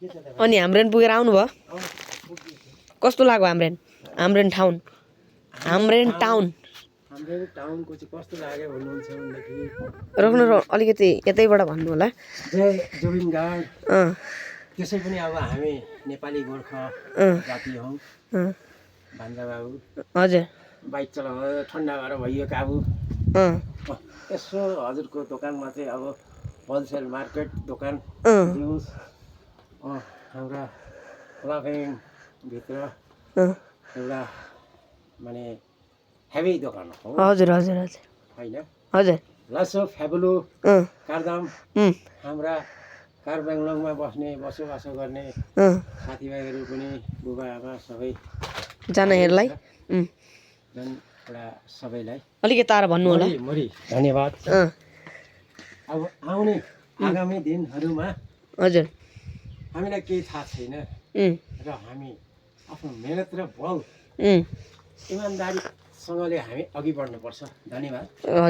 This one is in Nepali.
अनि हाम्रेन पुगेर आउनुभयो कस्तो लाग्यो हाम्रेन टाउन हाम्रेन टाउनको चाहिँ कस्तो लाग्यो भन्नुहुन्छ भनेदेखि रोक्नु अलिकति यतैबाट भन्नु होला जय जोबिन गार्ड त्यसै पनि अब हामी नेपाली गोर्खा जाति हौँ भान्जा बाबु हजुर बाइक चलाउँदा ठन्डा भएर भइयो काबु यसो हजुरको दोकानमा चाहिँ अब होलसेल मार्केट दोकान दिनुहोस् हाम्रा लाफिङभित्र एउटा माने हेभी दोकान हो हजुर हजुर हजुर होइन हजुर लसो फ्याबुलो कारदाम हाम्रा कारबाङलङमा बसोबासो गर्ने साथीभाइहरू पनि बुबा आमा सबै जनाहरूलाई झन् एउटा सबैलाई अलिकति तार भन्नु होला मरी धन्यवाद अब आउने आगामी दिनहरूमा हजुर हामीलाई केही थाहा छैन र हामी आफ्नो मेहनत र बल इमान्दारीसँगले हामी अघि बढ्नुपर्छ धन्यवाद